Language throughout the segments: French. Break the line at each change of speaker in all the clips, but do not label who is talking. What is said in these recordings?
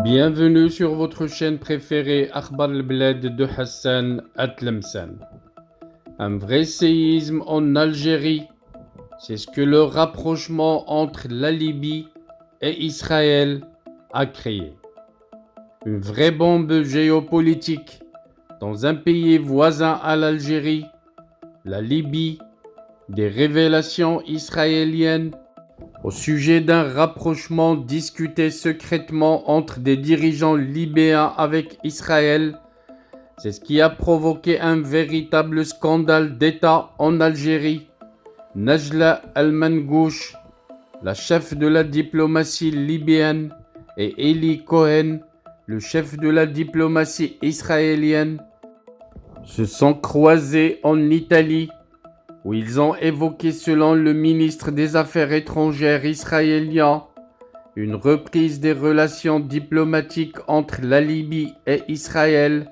Bienvenue sur votre chaîne préférée Akhbar al-Bled de Hassan Atlemsan. Un vrai séisme en Algérie, c'est ce que le rapprochement entre la Libye et Israël a créé. Une vraie bombe géopolitique dans un pays voisin à l'Algérie, la Libye, des révélations israéliennes au sujet d'un rapprochement discuté secrètement entre des dirigeants libyens avec Israël. C'est ce qui a provoqué un véritable scandale d'État en Algérie. Najla Al-Mangouche, la chef de la diplomatie libyenne, et Eli Cohen, le chef de la diplomatie israélienne, se sont croisés en Italie, où ils ont évoqué, selon le ministre des Affaires étrangères israélien, une reprise des relations diplomatiques entre la Libye et Israël.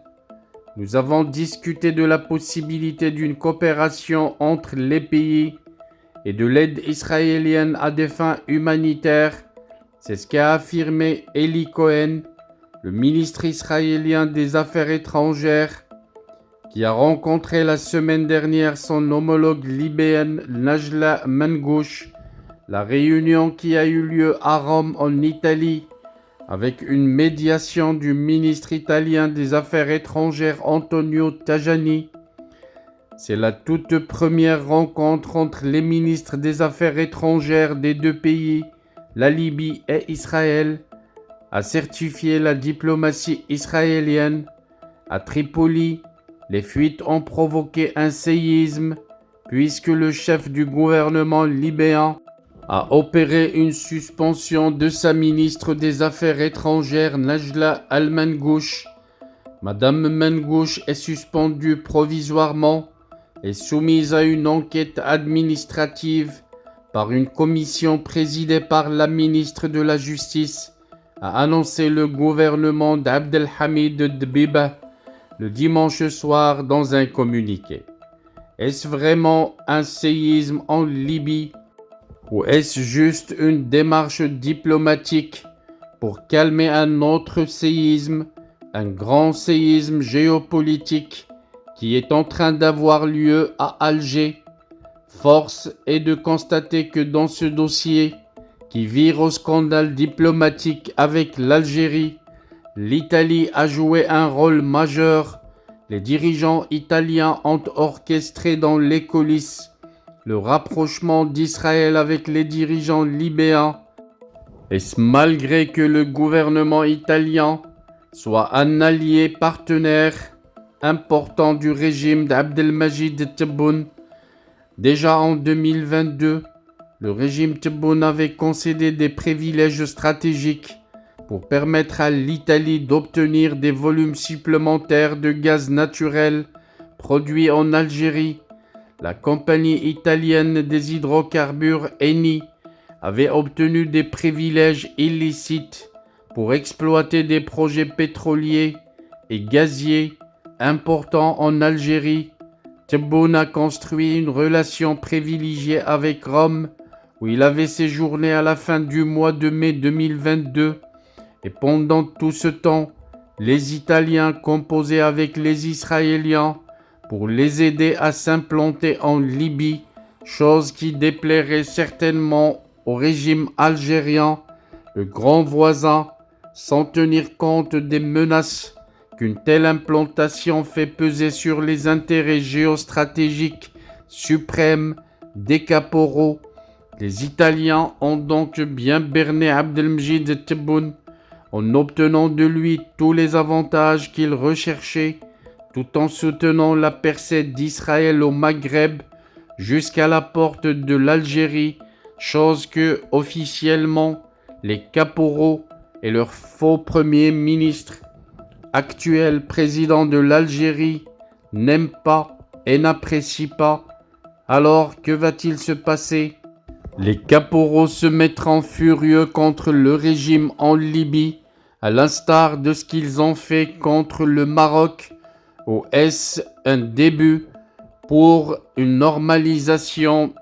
Nous avons discuté de la possibilité d'une coopération entre les pays et de l'aide israélienne à des fins humanitaires. C'est ce qu'a affirmé Eli Cohen, le ministre israélien des Affaires étrangères, qui a rencontré la semaine dernière son homologue libyenne Najla Mangouche. La réunion qui a eu lieu à Rome en Italie, avec une médiation du ministre italien des Affaires étrangères Antonio Tajani. C'est la toute première rencontre entre les ministres des Affaires étrangères des deux pays, la Libye et Israël, a certifié la diplomatie israélienne. À Tripoli, les fuites ont provoqué un séisme puisque le chef du gouvernement libyen a opéré une suspension de sa ministre des Affaires étrangères Najla Al-Mangouche. Madame Mangouche est suspendue provisoirement et soumise à une enquête administrative par une commission présidée par la ministre de la Justice, a annoncé le gouvernement d'Abdelhamid Dbiba le dimanche soir dans un communiqué. Est-ce vraiment un séisme en Libye ou est-ce juste une démarche diplomatique pour calmer un autre séisme, un grand séisme géopolitique qui est en train d'avoir lieu à Alger? Force est de constater que dans ce dossier, qui vire au scandale diplomatique avec l'Algérie, l'Italie a joué un rôle majeur. Les dirigeants italiens ont orchestré dans les coulisses le rapprochement d'Israël avec les dirigeants libyens. Et ce malgré que le gouvernement italien soit un allié partenaire important du régime d'Abdelmajid Tebboune. Déjà en 2022, le régime Tebboune avait concédé des privilèges stratégiques pour permettre à l'Italie d'obtenir des volumes supplémentaires de gaz naturel produits en Algérie. La compagnie italienne des hydrocarbures Eni avait obtenu des privilèges illicites pour exploiter des projets pétroliers et gaziers importants en Algérie. Tebboune a construit une relation privilégiée avec Rome, où il avait séjourné à la fin du mois de mai 2022. Et pendant tout ce temps, les Italiens composaient avec les Israéliens pour les aider à s'implanter en Libye, chose qui déplairait certainement au régime algérien, le grand voisin, sans tenir compte des menaces qu'une telle implantation fait peser sur les intérêts géostratégiques suprêmes des caporaux. Les Italiens ont donc bien berné Abdelmajid Tebboune en obtenant de lui tous les avantages qu'il recherchait, tout en soutenant la percée d'Israël au Maghreb jusqu'à la porte de l'Algérie, chose que, officiellement, les caporaux et leur faux premier ministre, actuel président de l'Algérie, n'aiment pas et n'apprécient pas. Alors, que va-t-il se passer? Les caporaux se mettront furieux contre le régime en Libye, à l'instar de ce qu'ils ont fait contre le Maroc, ou est-ce un début pour une normalisation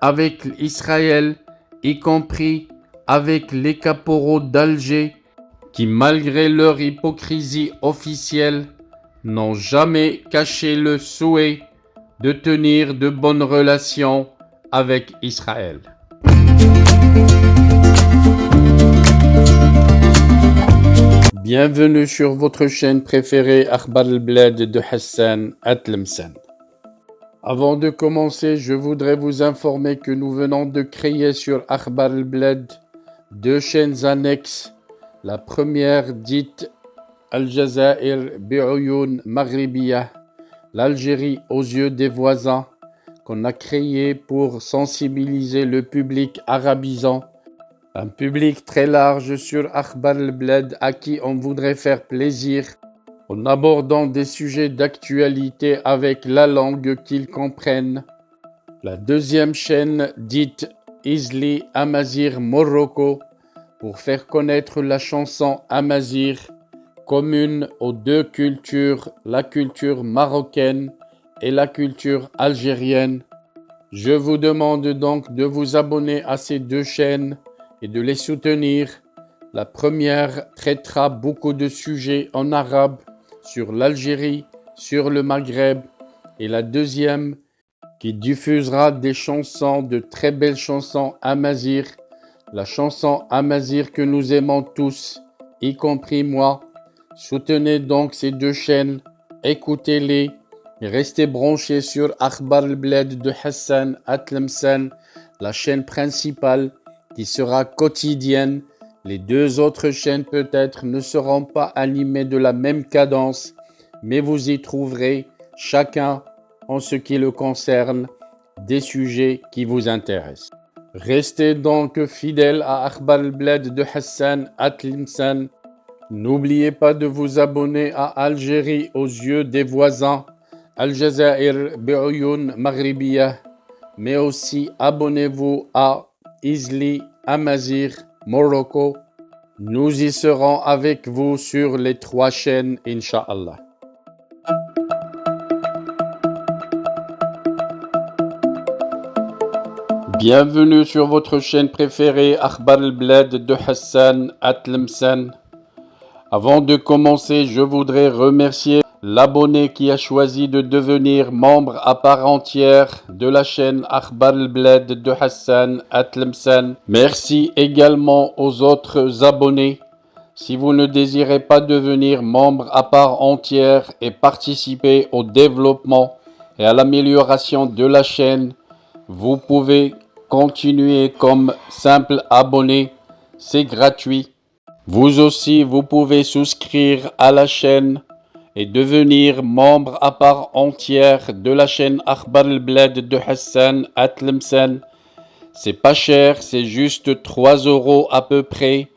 avec Israël, y compris avec les caporaux d'Alger, qui malgré leur hypocrisie officielle, n'ont jamais caché le souhait de tenir de bonnes relations avec Israël. Bienvenue sur votre chaîne préférée Akhbar al-Bled de Hassan Atlemsen. Avant de commencer, je voudrais vous informer que nous venons de créer sur Akhbar al-Bled deux chaînes annexes. La première dite Al-Jazair bi'Uyun Maghribiyah, l'Algérie aux yeux des voisins, qu'on a créée pour sensibiliser le public arabisant, un public très large sur Akhbar al-Bled à qui on voudrait faire plaisir en abordant des sujets d'actualité avec la langue qu'ils comprennent. La deuxième chaîne dite Izli Amazir Morocco pour faire connaître la chanson Amazir, commune aux deux cultures, la culture marocaine et la culture algérienne. Je vous demande donc de vous abonner à ces deux chaînes et de les soutenir. La première traitera beaucoup de sujets en arabe sur l'Algérie, sur le Maghreb, et la deuxième qui diffusera des chansons, de très belles chansons amazigh, la chanson amazigh que nous aimons tous, y compris moi. Soutenez donc ces deux chaînes, écoutez-les et restez branchés sur Akhbar al-Bled de Hassan Atlemsen, la chaîne principale qui sera quotidienne. Les deux autres chaînes peut-être ne seront pas animées de la même cadence, mais vous y trouverez chacun, en ce qui le concerne, des sujets qui vous intéressent. Restez donc fidèles à Akhbar al-Bled de Hassan Atlemsen. N'oubliez pas de vous abonner à Algérie aux yeux des voisins, Al-Jazair bi'Uyun Maghribiyah, mais aussi abonnez-vous à Izli Amazir Morocco. Nous y serons avec vous sur les trois chaînes, Inch'Allah. Bienvenue sur votre chaîne préférée Akhbar al-Bled de Hassan Atlemsen. Avant de commencer, je voudrais remercier l'abonné qui a choisi de devenir membre à part entière de la chaîne Akhbar al-Bled de Hassan Atlemsen. Merci également aux autres abonnés. Si vous ne désirez pas devenir membre à part entière et participer au développement et à l'amélioration de la chaîne, vous pouvez continuer comme simple abonné. C'est gratuit. Vous aussi, vous pouvez souscrire à la chaîne et devenir membre à part entière de la chaîne Akhbar al-Bled de Hassan Atlemsen. C'est pas cher, c'est juste 3 € à peu près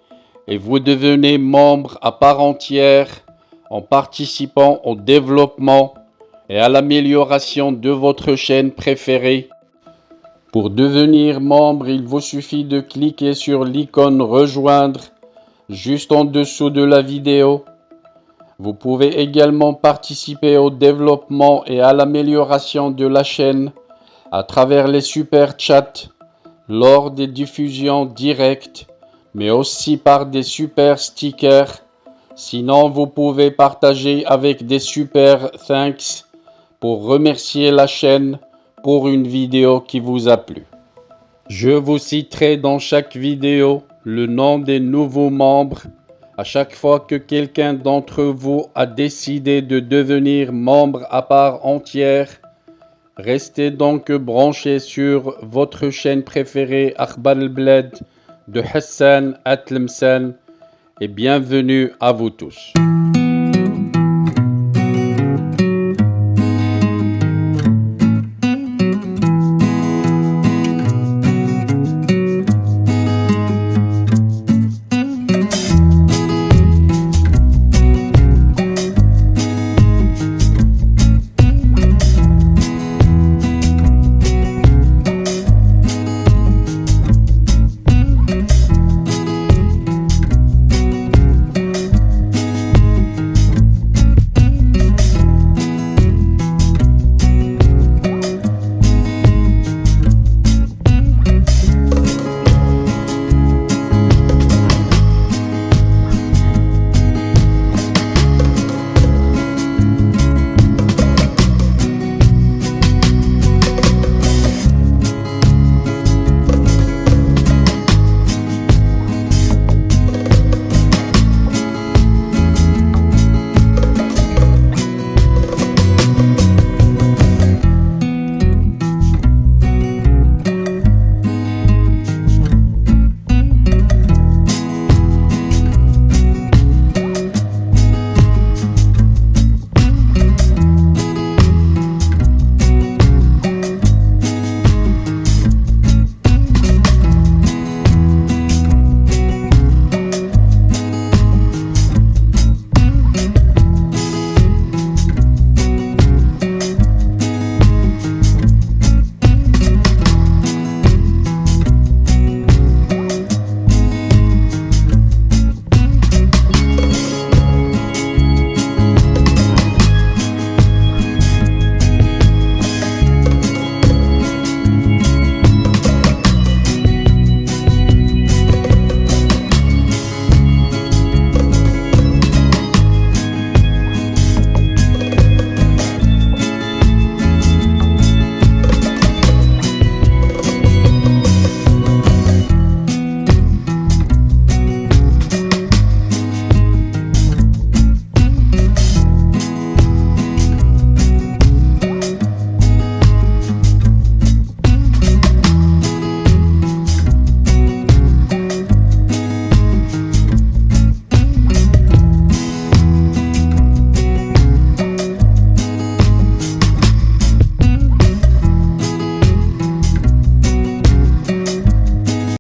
et vous devenez membre à part entière en participant au développement et à l'amélioration de votre chaîne préférée. Pour devenir membre, il vous suffit de cliquer sur l'icône rejoindre juste en dessous de la vidéo. Vous pouvez également participer au développement et à l'amélioration de la chaîne à travers les super chats, lors des diffusions directes, mais aussi par des super stickers. Sinon, vous pouvez partager avec des super thanks pour remercier la chaîne pour une vidéo qui vous a plu. Je vous citerai dans chaque vidéo le nom des nouveaux membres à chaque fois que quelqu'un d'entre vous a décidé de devenir membre à part entière. Restez donc branchés sur votre chaîne préférée Akhbar al-Bled de Hassan Atlemsen et bienvenue à vous tous.